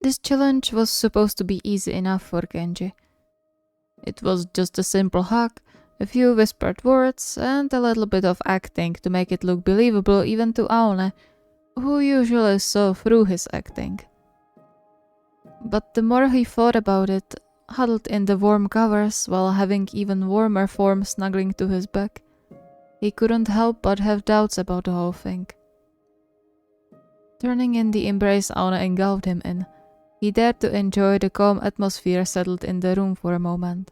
This challenge was supposed to be easy enough for Kenji. It was just a simple hug, a few whispered words, and a little bit of acting to make it look believable even to Aone, who usually saw through his acting. But the more he thought about it, huddled in the warm covers while having even warmer form snuggling to his back, he couldn't help but have doubts about the whole thing. Turning in the embrace Aone engulfed him in, he dared to enjoy the calm atmosphere settled in the room for a moment.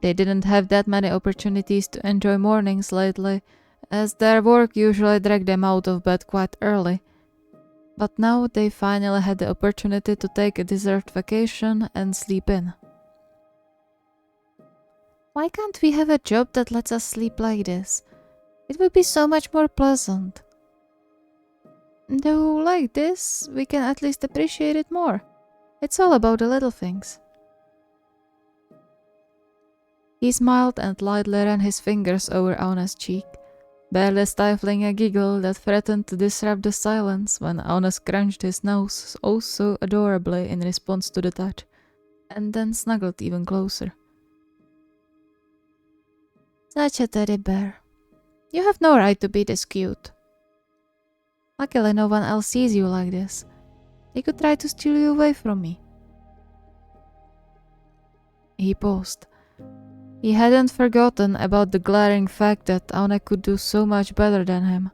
They didn't have that many opportunities to enjoy mornings lately, as their work usually dragged them out of bed quite early. But now they finally had the opportunity to take a deserved vacation and sleep in. Why can't we have a job that lets us sleep like this? It would be so much more pleasant. Though like this, we can at least appreciate it more. It's all about the little things. He smiled and lightly ran his fingers over Aone's cheek, barely stifling a giggle that threatened to disrupt the silence when Aone scrunched his nose oh so adorably in response to the touch, and then snuggled even closer. Such a teddy bear. You have no right to be this cute. Luckily no one else sees you like this. They could try to steal you away from me. He paused. He hadn't forgotten about the glaring fact that Aone could do so much better than him.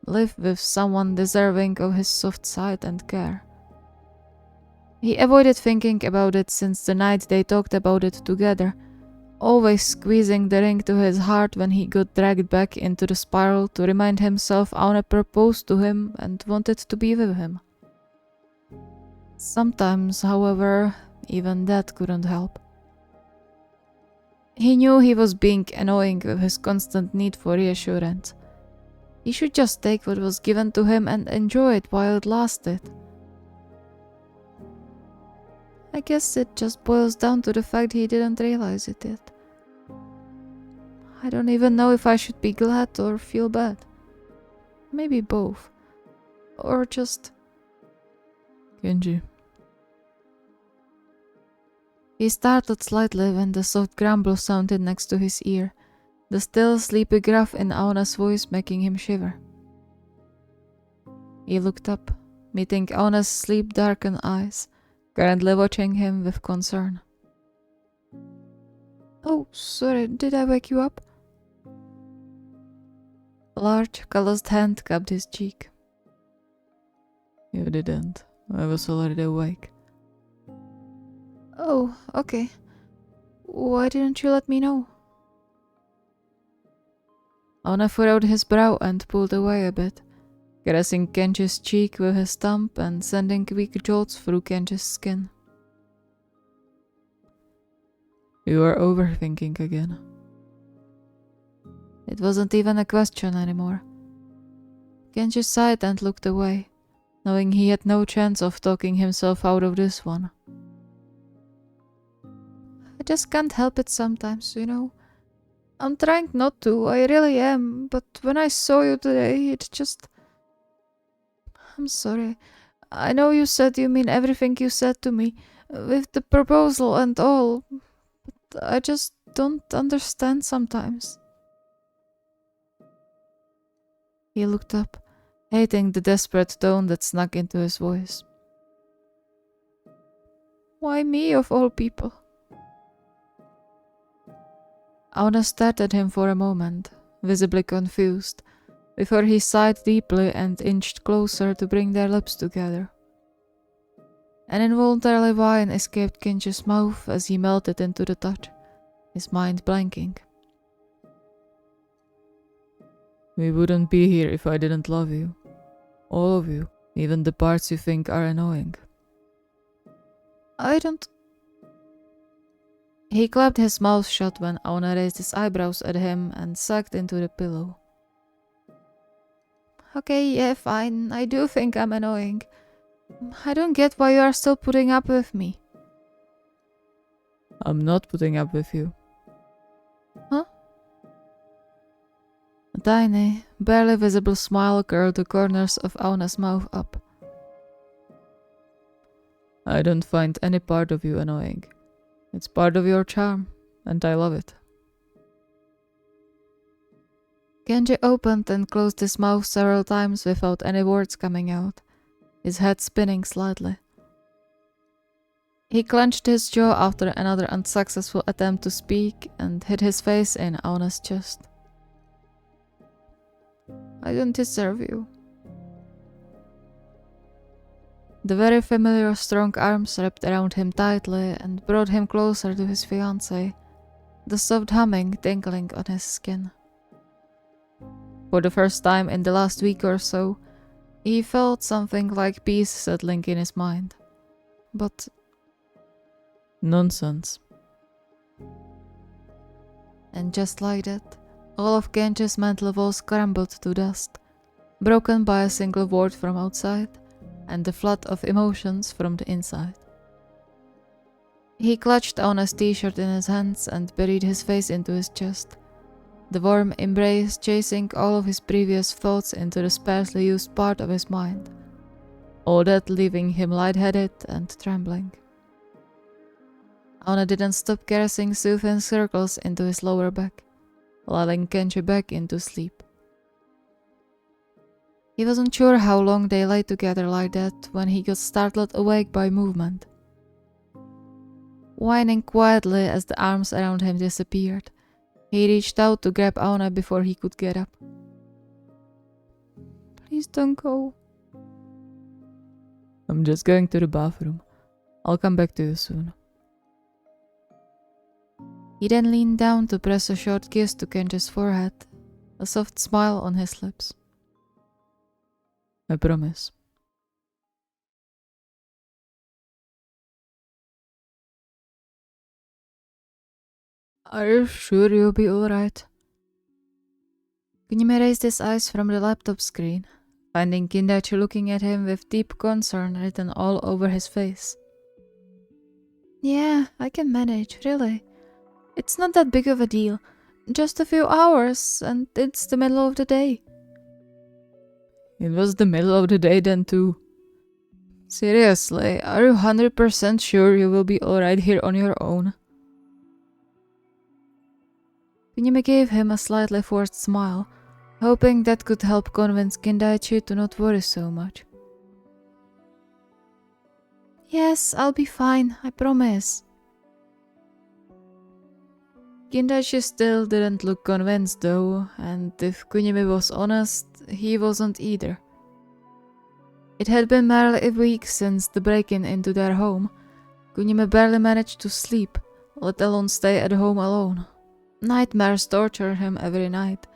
Live with someone deserving of his soft side and care. He avoided thinking about it since the night they talked about it together, always squeezing the ring to his heart when he got dragged back into the spiral to remind himself Aone proposed to him and wanted to be with him. Sometimes, however, even that couldn't help. He knew he was being annoying with his constant need for reassurance. He should just take what was given to him and enjoy it while it lasted. I guess it just boils down to the fact he didn't realize it yet. I don't even know if I should be glad or feel bad. Maybe both. Or just... Kenji. He startled slightly when the soft grumble sounded next to his ear, the still sleepy gruff in Aone's voice making him shiver. He looked up, meeting Aone's sleep-darkened eyes, currently watching him with concern. Oh, sorry, did I wake you up? A large, calloused hand cupped his cheek. You didn't. I was already awake. Oh, okay. Why didn't you let me know? Aone furrowed his brow and pulled away a bit, caressing Kenji's cheek with his thumb and sending weak jolts through Kenji's skin. You are overthinking again. It wasn't even a question anymore. Kenji sighed and looked away, knowing he had no chance of talking himself out of this one. I just can't help it sometimes, you know. I'm trying not to, I really am, but when I saw you today, it just... I'm sorry. I know you said you mean everything you said to me, with the proposal and all, but I just don't understand sometimes. He looked up, hating the desperate tone that snuck into his voice. Why me of all people? Aone stared at him for a moment, visibly confused, before he sighed deeply and inched closer to bring their lips together. An involuntary whine escaped Kenji's mouth as he melted into the touch, his mind blanking. We wouldn't be here if I didn't love you. All of you, even the parts you think are annoying. I don't... He clapped his mouth shut when Aone raised his eyebrows at him and sucked into the pillow. Okay, yeah, fine. I do think I'm annoying. I don't get why you are still putting up with me. I'm not putting up with you. Huh? A tiny, barely visible smile curled the corners of Aone's mouth up. I don't find any part of you annoying. It's part of your charm, and I love it. Kenji opened and closed his mouth several times without any words coming out, his head spinning slightly. He clenched his jaw after another unsuccessful attempt to speak and hid his face in Aone's chest. I don't deserve you. The very familiar strong arms wrapped around him tightly and brought him closer to his fiancée, the soft humming tingling on his skin. For the first time in the last week or so, he felt something like peace settling in his mind. But nonsense. And just like that, all of Kenji's mental walls crumbled to dust, broken by a single word from outside and the flood of emotions from the inside. He clutched Aone's t-shirt in his hands and buried his face into his chest, the warm embrace chasing all of his previous thoughts into the sparsely used part of his mind, all that leaving him lightheaded and trembling. Aone didn't stop caressing soothing circles into his lower back, lulling Kenji back into sleep. He wasn't sure how long they lay together like that when he got startled awake by movement. Whining quietly as the arms around him disappeared, he reached out to grab Aone before he could get up. Please don't go. I'm just going to the bathroom. I'll come back to you soon. He then leaned down to press a short kiss to Kenji's forehead, a soft smile on his lips. I promise. Are you sure you'll be alright? Kunimi raised his eyes from the laptop screen, finding Kindachi looking at him with deep concern written all over his face. Yeah, I can manage, really. It's not that big of a deal. Just a few hours, and it's the middle of the day. It was the middle of the day then too. Seriously, are you 100% sure you will be alright here on your own? Kunimi gave him a slightly forced smile, hoping that could help convince Kindachi to not worry so much. Yes, I'll be fine, I promise. Kindachi still didn't look convinced though, and if Kunimi was honest, he wasn't either. It had been merely a week since the break-in into their home. Kunimi barely managed to sleep, let alone stay at home alone. Nightmares tortured him every night.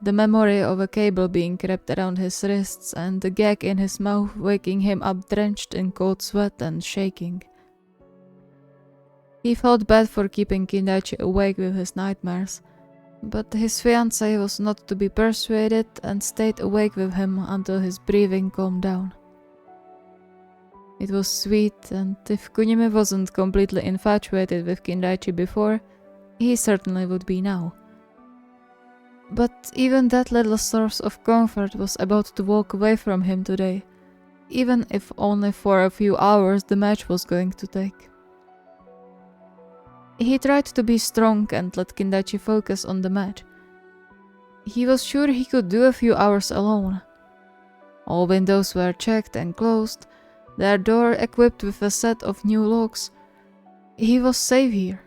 The memory of a cable being wrapped around his wrists and the gag in his mouth waking him up drenched in cold sweat and shaking. He felt bad for keeping Kindachi awake with his nightmares, but his fiancée was not to be persuaded and stayed awake with him until his breathing calmed down. It was sweet, and if Kunimi wasn't completely infatuated with Kindachi before, he certainly would be now. But even that little source of comfort was about to walk away from him today, even if only for a few hours the match was going to take. He tried to be strong and let Kindachi focus on the match. He was sure he could do a few hours alone. All windows were checked and closed, their door equipped with a set of new locks. He was safe here.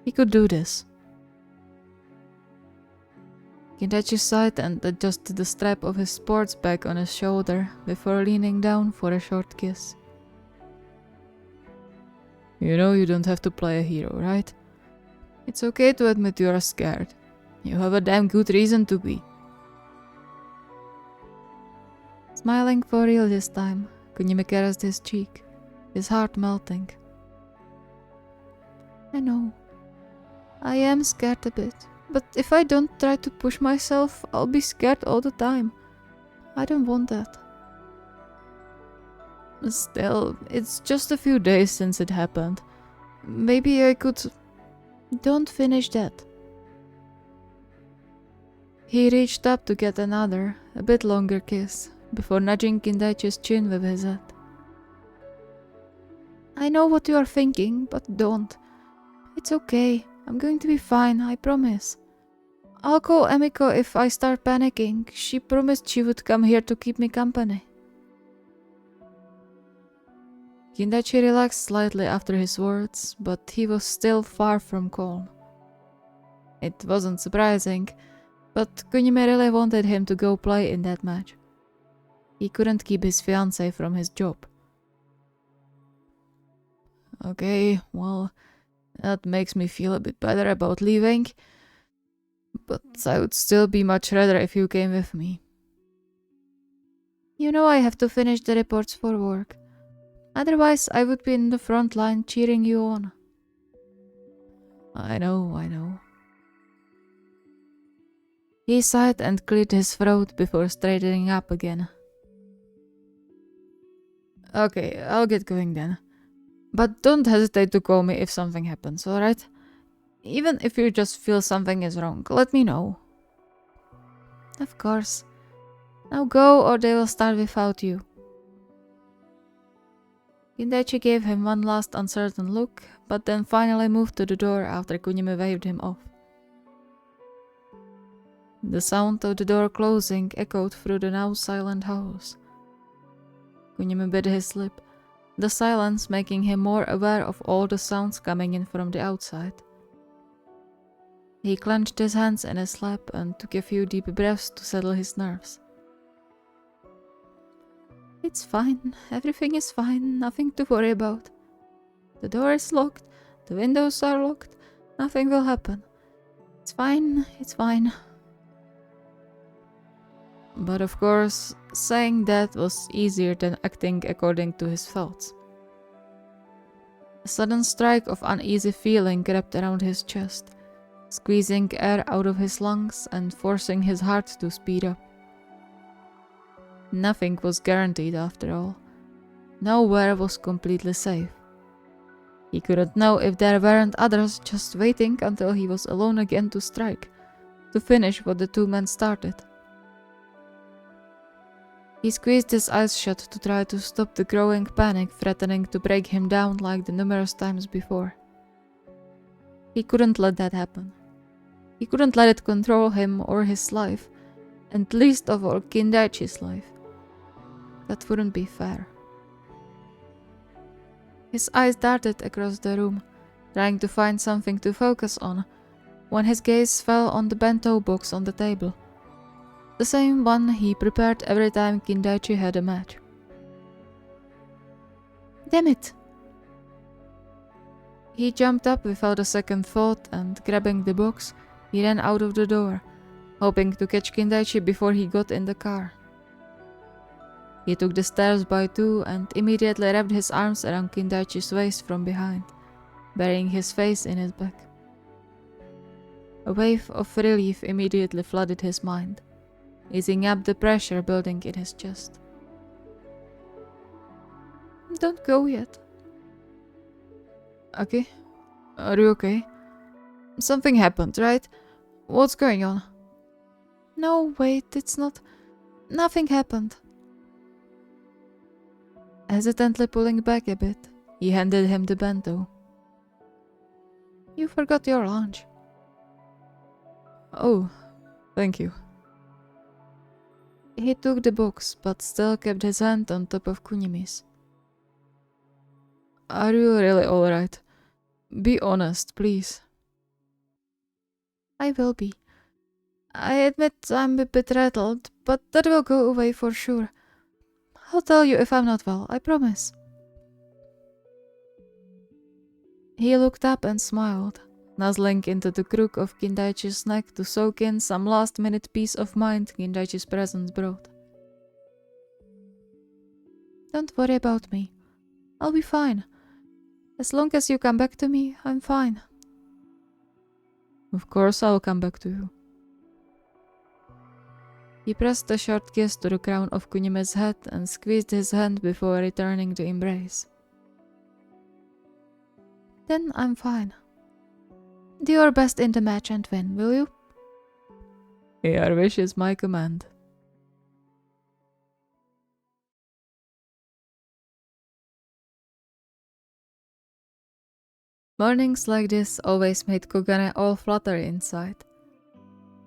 He could do this. Kindachi sighed and adjusted the strap of his sports bag on his shoulder before leaning down for a short kiss. You know you don't have to play a hero, right? It's okay to admit you are scared. You have a damn good reason to be. Smiling for real this time, Kunimi caressed his cheek, his heart melting. I know. I am scared a bit, but if I don't try to push myself, I'll be scared all the time. I don't want that. Still, it's just a few days since it happened. Maybe I could... Don't finish that. He reached up to get another, a bit longer kiss, before nudging Kindachi's chin with his head. I know what you are thinking, but don't. It's okay. I'm going to be fine, I promise. I'll call Emiko if I start panicking. She promised she would come here to keep me company. Kindachi relaxed slightly after his words, but he was still far from calm. It wasn't surprising, but Kunimi really wanted him to go play in that match. He couldn't keep his fiancée from his job. Okay, well, that makes me feel a bit better about leaving, but I would still be much rather if you came with me. You know I have to finish the reports for work. Otherwise, I would be in the front line cheering you on. I know. He sighed and cleared his throat before straightening up again. Okay, I'll get going then. But don't hesitate to call me if something happens, alright? Even if you just feel something is wrong, let me know. Of course. Now go or they will start without you. Kindachi gave him one last uncertain look, but then finally moved to the door after Kunimi waved him off. The sound of the door closing echoed through the now silent house. Kunimi bit his lip, the silence making him more aware of all the sounds coming in from the outside. He clenched his hands in his lap and took a few deep breaths to settle his nerves. It's fine, everything is fine, nothing to worry about. The door is locked, the windows are locked, nothing will happen. It's fine, it's fine. But of course, saying that was easier than acting according to his thoughts. A sudden strike of uneasy feeling wrapped around his chest, squeezing air out of his lungs and forcing his heart to speed up. Nothing was guaranteed after all. Nowhere was completely safe. He couldn't know if there weren't others just waiting until he was alone again to strike, to finish what the two men started. He squeezed his eyes shut to try to stop the growing panic threatening to break him down like the numerous times before. He couldn't let that happen. He couldn't let it control him or his life, and least of all Kindachi's life. That wouldn't be fair. His eyes darted across the room, trying to find something to focus on, when his gaze fell on the bento box on the table. The same one he prepared every time Kindachi had a match. Damn it! He jumped up without a second thought and, grabbing the box, he ran out of the door, hoping to catch Kindachi before he got in the car. He took the stairs by two and immediately wrapped his arms around Kindachi's waist from behind, burying his face in his back. A wave of relief immediately flooded his mind, easing up the pressure building in his chest. Don't go yet. Okay? Are you okay? Something happened, right? What's going on? No, wait, it's not... Nothing happened. Hesitantly pulling back a bit, he handed him the bento. You forgot your lunch. Oh, thank you. He took the box, but still kept his hand on top of Kunimi's. Are you really alright? Be honest, please. I will be. I admit I'm a bit rattled, but that will go away for sure. I'll tell you if I'm not well, I promise. He looked up and smiled, nuzzling into the crook of Kindachi's neck to soak in some last-minute peace of mind Kindachi's presence brought. Don't worry about me. I'll be fine. As long as you come back to me, I'm fine. Of course I'll come back to you. He pressed a short kiss to the crown of Kunimi's head and squeezed his hand before returning the embrace. Then I'm fine. Do your best in the match and win, will you? Your wish is my command. Mornings like this always made Kogane all fluttery inside.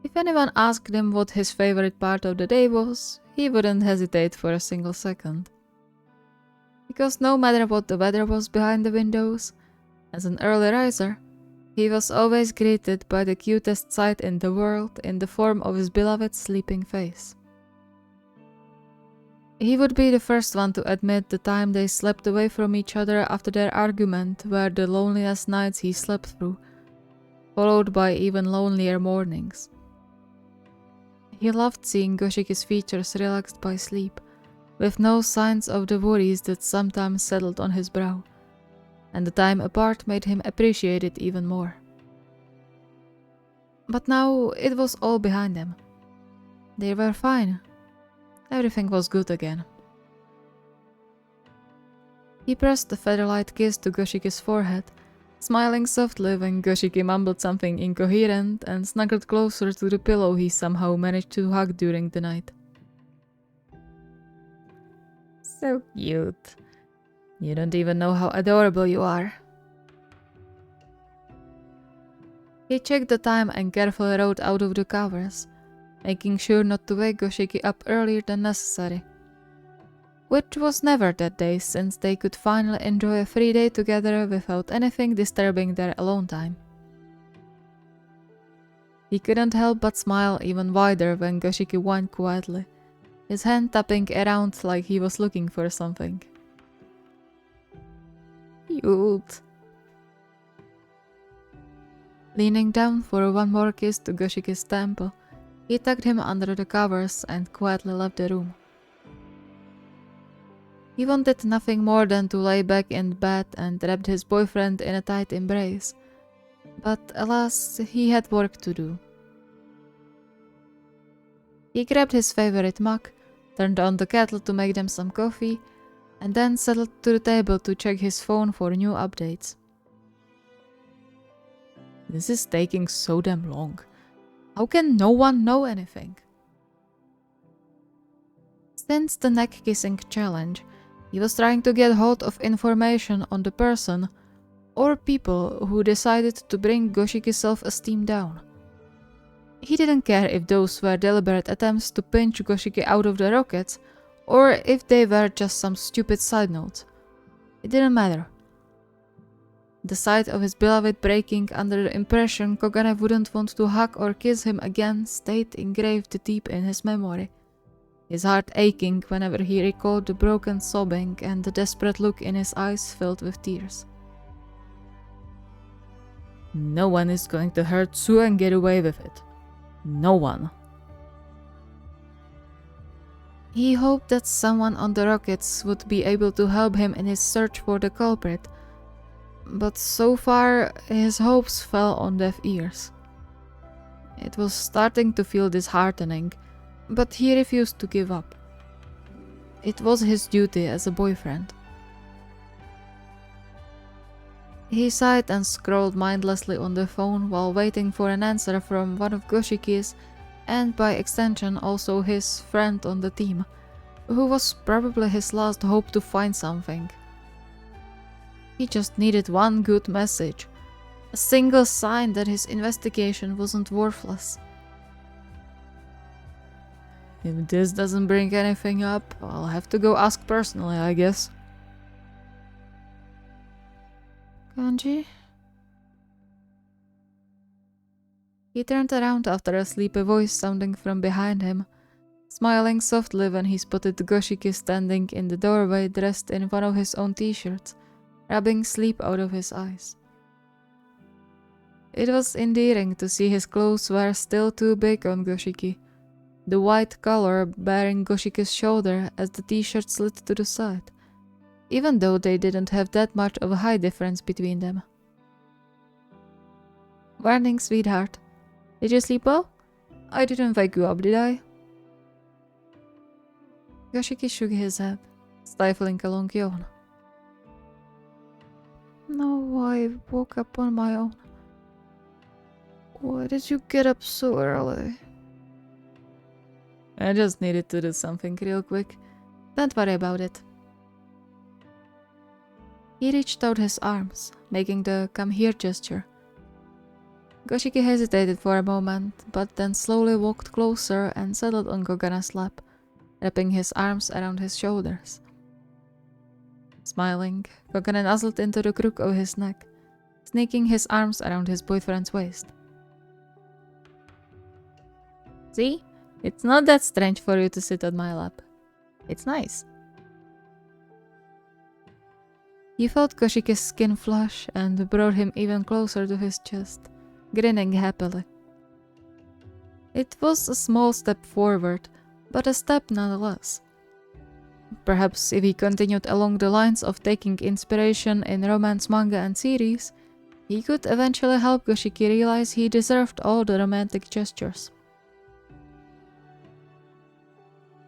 If anyone asked him what his favorite part of the day was, he wouldn't hesitate for a single second. Because no matter what the weather was behind the windows, as an early riser, he was always greeted by the cutest sight in the world in the form of his beloved sleeping face. He would be the first one to admit the time they slept away from each other after their argument were the loneliest nights he slept through, followed by even lonelier mornings. He loved seeing Goshiki's features relaxed by sleep, with no signs of the worries that sometimes settled on his brow, and the time apart made him appreciate it even more. But now it was all behind them. They were fine. Everything was good again. He pressed a feather-light kiss to Goshiki's forehead, smiling softly when Goshiki mumbled something incoherent and snuggled closer to the pillow he somehow managed to hug during the night. So cute. You don't even know how adorable you are. He checked the time and carefully rolled out of the covers, making sure not to wake Goshiki up earlier than necessary. Which was never that day, since they could finally enjoy a free day together without anything disturbing their alone time. He couldn't help but smile even wider when Goshiki whined quietly, his hand tapping around like he was looking for something. Cute. Leaning down for one more kiss to Goshiki's temple, he tucked him under the covers and quietly left the room. He wanted nothing more than to lay back in bed and wrap his boyfriend in a tight embrace, but alas, he had work to do. He grabbed his favorite mug, turned on the kettle to make them some coffee, and then settled to the table to check his phone for new updates. This is taking so damn long. How can no one know anything? Since the neck-kissing challenge, he was trying to get hold of information on the person or people who decided to bring Goshiki's self-esteem down. He didn't care if those were deliberate attempts to pinch Goshiki out of the rockets or if they were just some stupid side notes. It didn't matter. The sight of his beloved breaking under the impression Kogane wouldn't want to hug or kiss him again stayed engraved deep in his memory, his heart aching whenever he recalled the broken sobbing and the desperate look in his eyes filled with tears. No one is going to hurt Sue and get away with it. No one. He hoped that someone on the rockets would be able to help him in his search for the culprit, but so far his hopes fell on deaf ears. It was starting to feel disheartening, but he refused to give up. It was his duty as a boyfriend. He sighed and scrolled mindlessly on the phone while waiting for an answer from one of Goshiki's, and by extension also his friend on the team, who was probably his last hope to find something. He just needed one good message, a single sign that his investigation wasn't worthless. If this doesn't bring anything up, I'll have to go ask personally, I guess. Kenji? He turned around after a sleepy voice sounding from behind him, smiling softly when he spotted Goshiki standing in the doorway dressed in one of his own t-shirts, rubbing sleep out of his eyes. It was endearing to see his clothes were still too big on Goshiki, the white collar bearing Goshiki's shoulder as the t-shirt slid to the side, even though they didn't have that much of a height difference between them. Morning, sweetheart. Did you sleep well? I didn't wake you up, did I? Goshiki shook his head, stifling a long yawn. No, I woke up on my own. Why did you get up so early? I just needed to do something real quick. Don't worry about it. He reached out his arms, making the "come here" gesture. Goshiki hesitated for a moment, but then slowly walked closer and settled on Kogane's lap, wrapping his arms around his shoulders. Smiling, Kogane nuzzled into the crook of his neck, sneaking his arms around his boyfriend's waist. See? It's not that strange for you to sit on my lap. It's nice. He felt Koshiki's skin flush and brought him even closer to his chest, grinning happily. It was a small step forward, but a step nonetheless. Perhaps if he continued along the lines of taking inspiration in romance manga and series, he could eventually help Goshiki realize he deserved all the romantic gestures.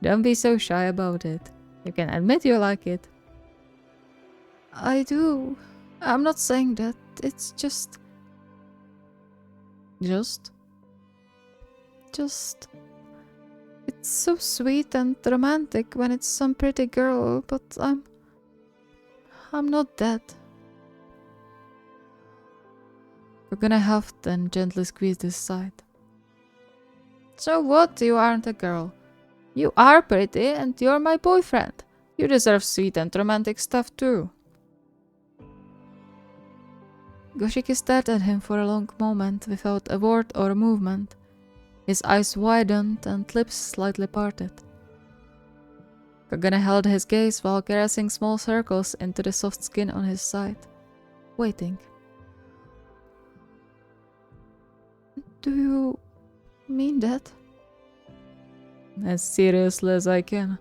Don't be so shy about it. You can admit you like it. I do. I'm not saying that. It's just... Just? It's so sweet and romantic when it's some pretty girl, but I'm not that. Kogane huffed and gently squeezed his side. So what? You aren't a girl. You are pretty and you're my boyfriend. You deserve sweet and romantic stuff too. Goshiki stared at him for a long moment without a word or a movement. His eyes widened and lips slightly parted. Kogane held his gaze while caressing small circles into the soft skin on his side, waiting. Do you mean that? As seriously as I can.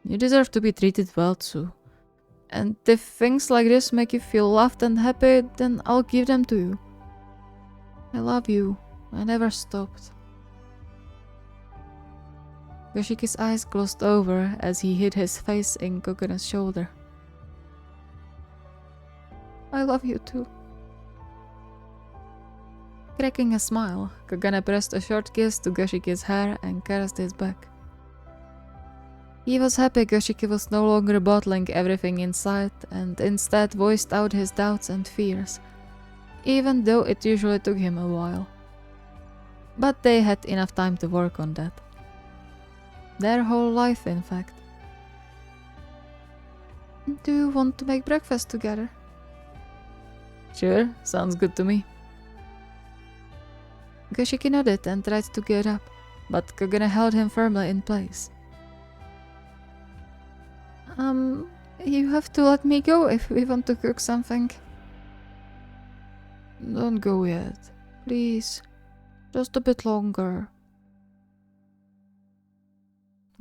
You deserve to be treated well too. And if things like this make you feel loved and happy, then I'll give them to you. I love you. I never stopped. Goshiki's eyes closed over as he hid his face in Kogane's shoulder. I love you too. Cracking a smile, Kogane pressed a short kiss to Goshiki's hair and caressed his back. He was happy Goshiki was no longer bottling everything inside and instead voiced out his doubts and fears, even though it usually took him a while. But they had enough time to work on that. Their whole life, in fact. Do you want to make breakfast together? Sure, sounds good to me. Goshiki nodded and tried to get up, but Kogane held him firmly in place. You have to let me go if we want to cook something. Don't go yet, please. Just a bit longer.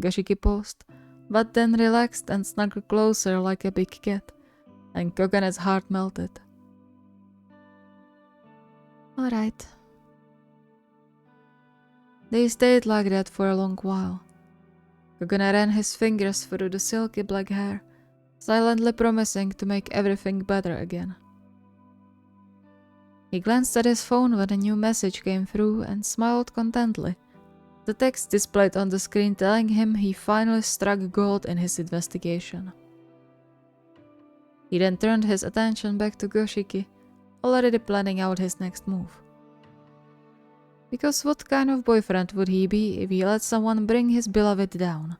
Goshiki paused, but then relaxed and snuggled closer like a big cat, and Kogane's heart melted. Alright. They stayed like that for a long while. Kogane ran his fingers through the silky black hair, silently promising to make everything better again. He glanced at his phone when a new message came through and smiled contently, the text displayed on the screen telling him he finally struck gold in his investigation. He then turned his attention back to Goshiki, already planning out his next move. Because what kind of boyfriend would he be if he let someone bring his beloved down?